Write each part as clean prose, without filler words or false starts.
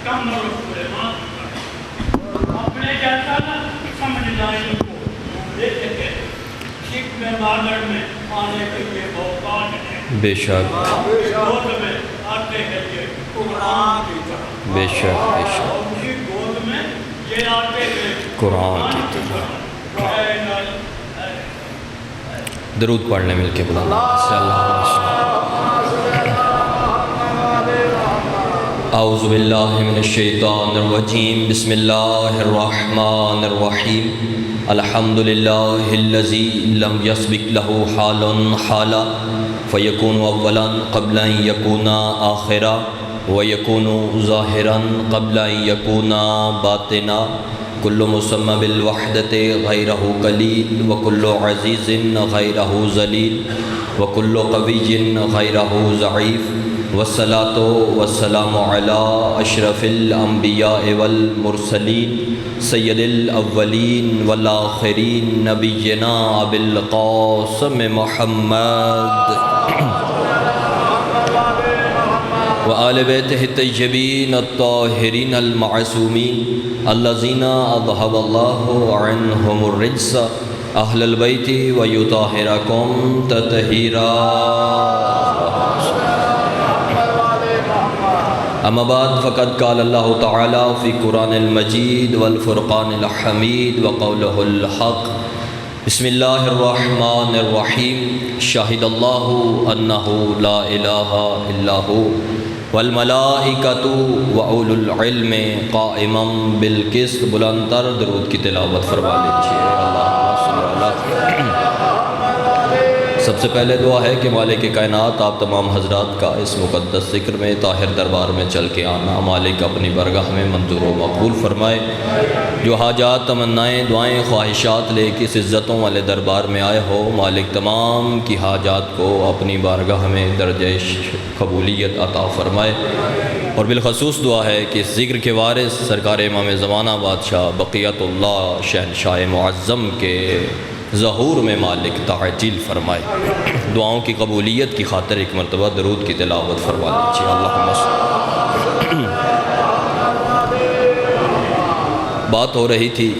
کم علماء اپنے جیسا نہ سمجھ جائیں ان کو دیکھیں گے شک میں بادر میں آنے کے لیے بہت ہے بے شک گود میں آتے ہیں یہ قرآن کی طرح بے شک بے شک اور اسی گود میں یہ آتے ہیں قرآن کی طرح درود پڑھنے مل کے بلند صلی اللہ علیہ وسلم اعوذ باللہ من الشیطان الرجیم بسم اللہ الرحمن الرحیم الحمدللہ الذی لم یسبق له حال حالا فیکون اولا قبل ان یکون آخرا ویکون ظاہرا قبل ان یکون باطنا کل مسمى بالوحدت غیرہ قلیل وکل عزیز غیرہ ذلیل وکل قوی غیرہ ضعیف والصلاة والسلام علی اشرف الانبیاء والمرسلین سید الاولین والآخرین نبینا ابی القاسم محمد وآل بیتہ الطیبین الطاہرین المعصومین الذین اذھب اللہ عنہم الرجس اہل البیت ویطہرکم تطہیرا اما بعد فقد قال اللہ تعالی فی قرآن المجید والفرقان الحمید وقولہ الحق بسم اللہ الرحمن الرحیم شاہد اللہ انہ لا الہ الا هو والملائکۃ واولو العلم قائما بالقسط بلند تر درود کی تلاوت فرما لیجیے اللہم صلی اللہ سب سے پہلے دعا ہے کہ مالک کائنات آپ تمام حضرات کا اس مقدس ذکر میں طاہر دربار میں چل کے آنا مالک اپنی برگاہ میں منظور و مقبول فرمائے جو حاجات تمنائیں دعائیں خواہشات لے کے اس عزتوں والے دربار میں آئے ہو مالک تمام کی حاجات کو اپنی بارگاہ میں درجہ قبولیت عطا فرمائے اور بالخصوص دعا ہے کہ اس ذکر کے وارث سرکار امام زمانہ بادشاہ بقیت اللہ شہنشاہ معظم کے ظہور میں مالک تعجیل فرمائے دعاؤں کی قبولیت کی خاطر ایک مرتبہ درود کی تلاوت فرما لیجیے اللہم صلی بات ہو رہی تھی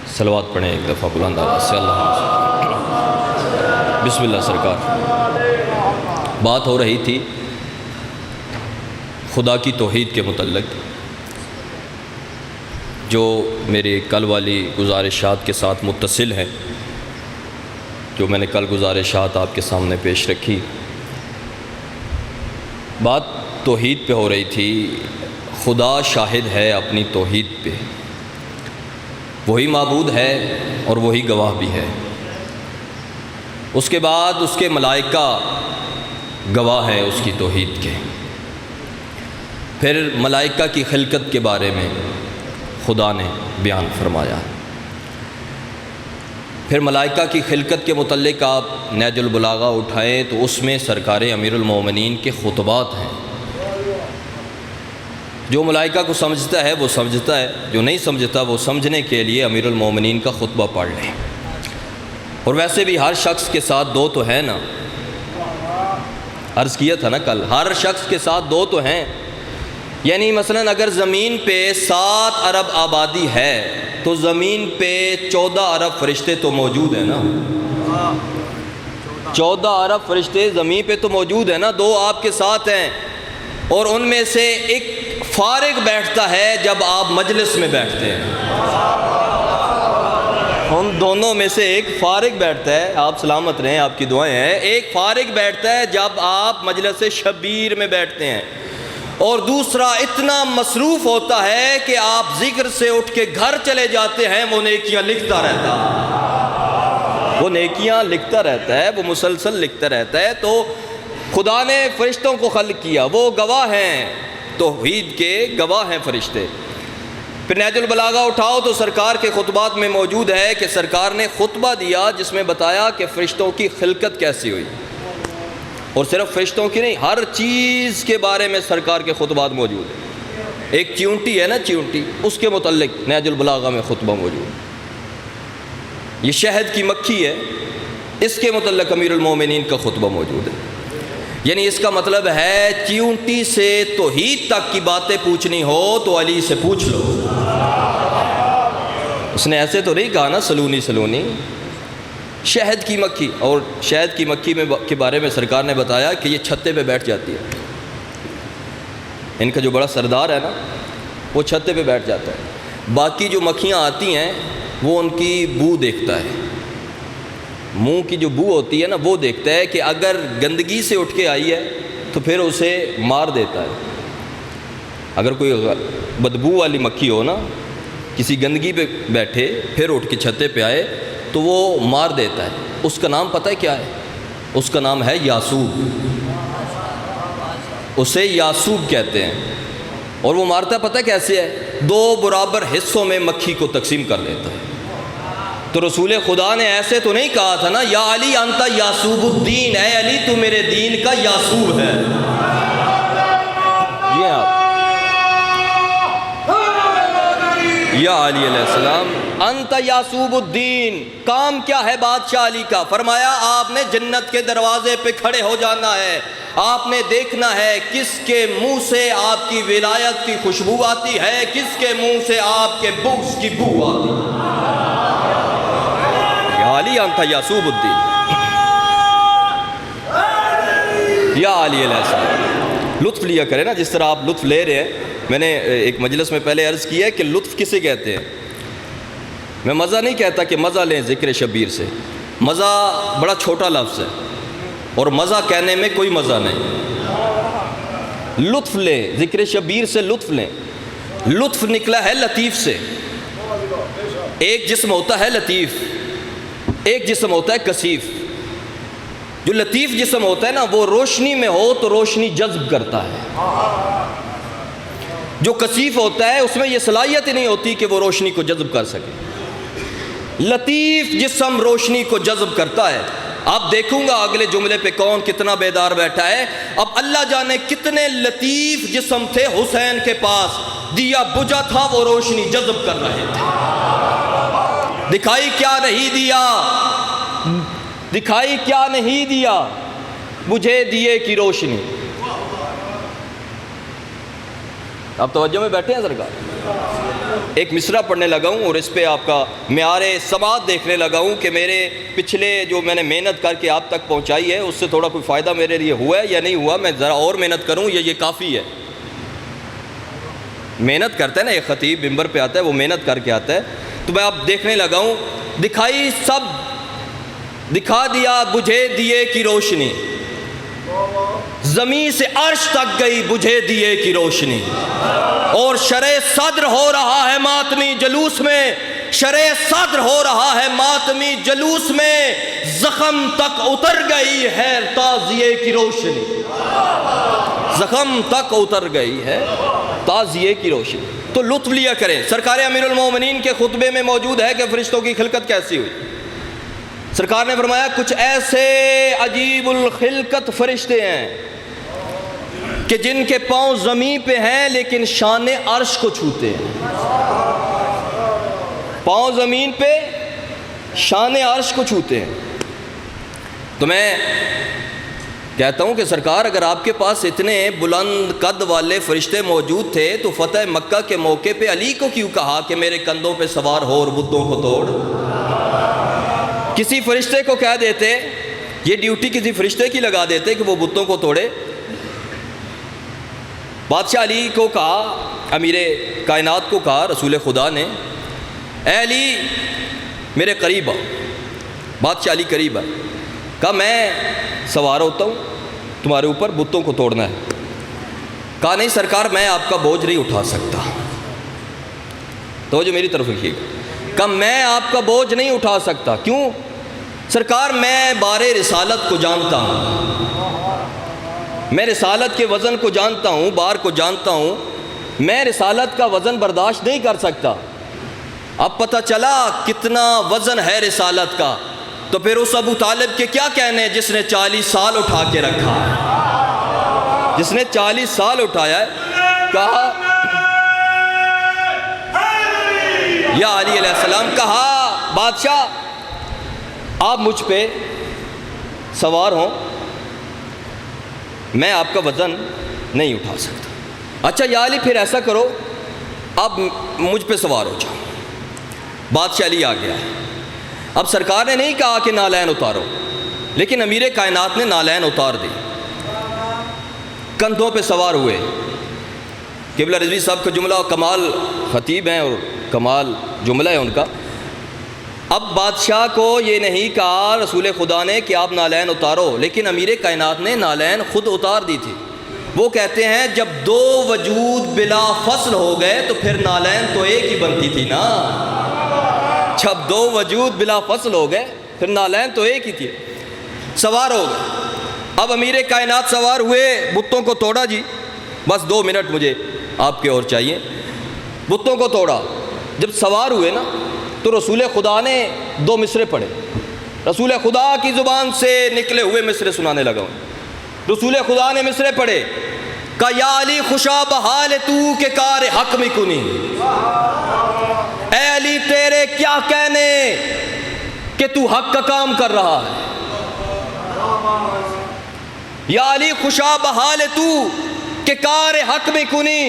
صلوات پڑھیں ایک دفعہ بلند آواز سے اللہم بسم اللہ سرکار بات ہو رہی تھی خدا کی توحید کے متعلق جو میری کل والی گزارشات کے ساتھ متصل ہے جو میں نے کل گزارشات آپ کے سامنے پیش رکھی بات توحید پہ ہو رہی تھی خدا شاہد ہے اپنی توحید پہ وہی معبود ہے اور وہی گواہ بھی ہے اس کے بعد اس کے ملائکہ گواہ ہیں اس کی توحید کے پھر ملائکہ کی خلقت کے بارے میں خدا نے بیان فرمایا پھر ملائکہ کی خلقت کے متعلق آپ نیج البلاغہ اٹھائیں تو اس میں سرکار امیر المومنین کے خطبات ہیں جو ملائکہ کو سمجھتا ہے وہ سمجھتا ہے جو نہیں سمجھتا وہ سمجھنے کے لیے امیر المومنین کا خطبہ پڑھ لیں اور ویسے بھی ہر شخص کے ساتھ دو تو ہیں نا عرض کیا تھا نا کل ہر شخص کے ساتھ دو تو ہیں یعنی مثلا اگر زمین پہ 7 ارب آبادی ہے تو زمین پہ 14 ارب فرشتے تو موجود ہیں نا 14 ارب فرشتے زمین پہ تو موجود ہیں نا 2 آپ کے ساتھ ہیں اور ان میں سے ایک فارغ بیٹھتا ہے جب آپ مجلس میں بیٹھتے ہیں ان دونوں میں سے ایک فارغ بیٹھتا ہے آپ سلامت رہیں آپ کی دعائیں ہیں ایک فارغ بیٹھتا ہے جب آپ مجلس شبیر میں بیٹھتے ہیں اور دوسرا اتنا مصروف ہوتا ہے کہ آپ ذکر سے اٹھ کے گھر چلے جاتے ہیں وہ نیکیاں لکھتا رہتا ہے وہ نیکیاں لکھتا رہتا ہے وہ مسلسل لکھتا رہتا ہے تو خدا نے فرشتوں کو خلق کیا وہ گواہ ہیں توحید کے گواہ ہیں فرشتے پھر نیج البلاغہ اٹھاؤ تو سرکار کے خطبات میں موجود ہے کہ سرکار نے خطبہ دیا جس میں بتایا کہ فرشتوں کی خلقت کیسی ہوئی اور صرف فرشتوں کی نہیں ہر چیز کے بارے میں سرکار کے خطبات موجود ہیں ایک چیونٹی ہے نا چیونٹی اس کے متعلق نیج البلاغہ میں خطبہ موجود ہے یہ شہد کی مکھی ہے اس کے متعلق امیر المومنین کا خطبہ موجود ہے یعنی اس کا مطلب ہے چیونٹی سے توحید تک کی باتیں پوچھنی ہو تو علی سے پوچھ لو۔ اس نے ایسے تو نہیں کہا نا سلونی سلونی۔ شہد کی مکھی، اور شہد کی مکھی کے بارے میں سرکار نے بتایا کہ یہ چھتے پہ بیٹھ جاتی ہے، ان کا جو بڑا سردار ہے نا وہ چھتے پہ بیٹھ جاتا ہے، باقی جو مکھیاں آتی ہیں وہ ان کی بو دیکھتا ہے، منہ کی جو بو ہوتی ہے نا وہ دیکھتا ہے کہ اگر گندگی سے اٹھ کے آئی ہے تو پھر اسے مار دیتا ہے۔ اگر کوئی بدبو والی مکھی ہو نا، کسی گندگی پہ بیٹھے پھر اٹھ کے چھتے پہ آئے تو وہ مار دیتا ہے۔ اس کا نام پتہ ہے کیا ہے؟ اس کا نام ہے یاسوب، اسے یاسوب کہتے ہیں۔ اور وہ مارتا پتہ کیسے ہے؟ 2 برابر حصوں میں مکھی کو تقسیم کر دیتا ہے۔ تو رسول خدا نے ایسے تو نہیں کہا تھا نا یا علی انت یاسوب الدین، اے علی تو میرے دین کا یاسوب ہے۔ یہ آپ یا علی علیہ السلام انت یاسوب الدین، کام کیا ہے بادشاہ علی کا؟ فرمایا آپ نے جنت کے دروازے پہ کھڑے ہو جانا ہے، آپ نے دیکھنا ہے کس کے منہ سے آپ کی ولایت کی خوشبو آتی ہے، کس کے منہ سے آپ کے بغض کی بو آتی ہے۔ یا علی انت یاسوب الدین، یا علی علیہ السلام۔ لطف لیا کرے نا جس طرح آپ لطف لے رہے ہیں۔ میں نے ایک مجلس میں پہلے عرض کیا ہے کہ لطف کسے کہتے ہیں؟ میں مزہ نہیں کہتا کہ مزہ لیں ذکر شبیر سے، مزہ بڑا چھوٹا لفظ ہے اور مزہ کہنے میں کوئی مزہ نہیں۔ لطف لیں، ذکر شبیر سے لطف لیں۔ لطف نکلا ہے لطیف سے۔ ایک جسم ہوتا ہے لطیف، ایک جسم ہوتا ہے کثیف۔ جو لطیف جسم ہوتا ہے نا وہ روشنی میں ہو تو روشنی جذب کرتا ہے، جو کثیف ہوتا ہے اس میں یہ صلاحیت ہی نہیں ہوتی کہ وہ روشنی کو جذب کر سکے۔ لطیف جسم روشنی کو جذب کرتا ہے۔ اب دیکھوں گا اگلے جملے پہ کون کتنا بیدار بیٹھا ہے۔ اب اللہ جانے کتنے لطیف جسم تھے حسین کے پاس، دیا بجھا تھا وہ روشنی جذب کر رہے تھے۔ دکھائی کیا نہیں دیا، دکھائی کیا نہیں دیا، مجھے دیے کی روشنی۔ آپ توجہ میں بیٹھے ہیں سرکار؟ ایک مصرع پڑھنے لگا ہوں اور اس پہ آپ کا معیار سماعت دیکھنے لگا ہوں کہ میرے پچھلے جو میں نے محنت کر کے آپ تک پہنچائی ہے اس سے تھوڑا کوئی فائدہ میرے لیے ہوا ہے یا نہیں ہوا۔ میں ذرا اور محنت کروں یا یہ کافی ہے؟ محنت کرتا ہے نا ایک خطیب ممبر پہ آتا ہے، وہ محنت کر کے آتا ہے، تو میں اب دیکھنے لگا ہوں۔ دکھائی سب دکھا دیا بجھے دیے کی روشنی، زمین سے عرش تک گئی بجھے دیے کی روشنی، اور شرع صدر ہو رہا ہے ماتمی جلوس میں، شرع صدر ہو رہا ہے ماتمی جلوس میں، زخم تک اتر گئی ہے تعزیے کی روشنی، زخم تک اتر گئی ہے تعزیے کی روشنی۔ تو لطف لیا کریں۔ سرکار امیر المومنین کے خطبے میں موجود ہے کہ فرشتوں کی خلقت کیسی ہوئی۔ سرکار نے فرمایا کچھ ایسے عجیب الخلقت فرشتے ہیں کہ جن کے پاؤں زمین پہ ہیں لیکن شان عرش کو چھوتے ہیں، پاؤں زمین پہ شان عرش کو چھوتے ہیں۔ تو میں کہتا ہوں کہ سرکار اگر آپ کے پاس اتنے بلند قد والے فرشتے موجود تھے تو فتح مکہ کے موقع پہ علی کو کیوں کہا کہ میرے کندھوں پہ سوار ہو اور بتوں کو توڑ؟ کسی فرشتے کو کہہ دیتے، یہ ڈیوٹی کسی فرشتے کی لگا دیتے کہ وہ بتوں کو توڑے۔ بادشاہ علی کو کہا، امیر کائنات کو کہا رسول خدا نے، اے علی میرے قریب آ۔ بادشاہ علی قریب آئے، کہا میں سوار ہوتا ہوں تمہارے اوپر، بتوں کو توڑنا ہے۔ کہا نہیں سرکار میں آپ کا بوجھ نہیں اٹھا سکتا۔ تو جو میری طرف رکھیے گا، کہا میں آپ کا بوجھ نہیں اٹھا سکتا۔ کیوں؟ سرکار میں بار رسالت کو جانتا ہوں، میں رسالت کے وزن کو جانتا ہوں، بار کو جانتا ہوں، میں رسالت کا وزن برداشت نہیں کر سکتا۔ اب پتہ چلا کتنا وزن ہے رسالت کا، تو پھر اس ابو طالب کے کیا کہنے جس نے 40 سال اٹھا کے رکھا ہے، جس نے 40 سال اٹھایا ہے۔ کہا یا علی علیہ السلام، کہا بادشاہ آپ مجھ پہ سوار ہوں، میں آپ کا وزن نہیں اٹھا سکتا۔ اچھا یا علی پھر ایسا کرو، اب مجھ پہ سوار ہو جاؤ۔ بادشاہ علی آ گیا۔ اب سرکار نے نہیں کہا کہ نالین اتارو، لیکن امیر کائنات نے نالین اتار دی، کندھوں پہ سوار ہوئے۔ قبلہ رضوی صاحب کا جملہ، کمال خطیب ہیں اور کمال جملہ ہے ان کا۔ اب بادشاہ کو یہ نہیں کہا رسول خدا نے کہ آپ نالین اتارو، لیکن امیر کائنات نے نالین خود اتار دی تھی۔ وہ کہتے ہیں جب دو وجود بلا فصل ہو گئے تو پھر نالین تو ایک ہی بنتی تھی نا۔ جب دو وجود بلا فصل ہو گئے پھر نالین تو ایک ہی تھی۔ سوار ہو گئے۔ اب امیر کائنات سوار ہوئے، بتوں کو توڑا جی، بس 2 منٹ مجھے آپ کے اور چاہیے۔ بتوں کو توڑا۔ جب سوار ہوئے نا تو رسول خدا نے 2 مصرے پڑھے، رسول خدا کی زبان سے نکلے ہوئے مصرے سنانے لگا ہوں۔ رسول خدا نے مصرے پڑھے، کہ یا علی خوشا بحال تو کہ کار حق میں کنی، اے علی تیرے کیا کہنے کہ تو حق کا کام کر رہا ہے۔ یا علی خوشا بحال تو کہ کار حق میں کنی۔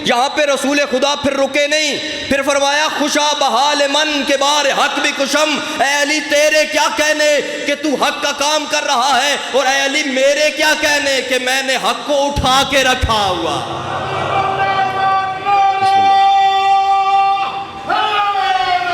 یہاں پہ رسول خدا پھر رکے نہیں، پھر فرمایا خوشا بحال من کے بار حق بھی کشم، اے علی تیرے کیا کہنے کہ تو حق کا کام کر رہا ہے، اور اے علی میرے کیا کہنے کہ میں نے حق کو اٹھا کے رکھا ہوا۔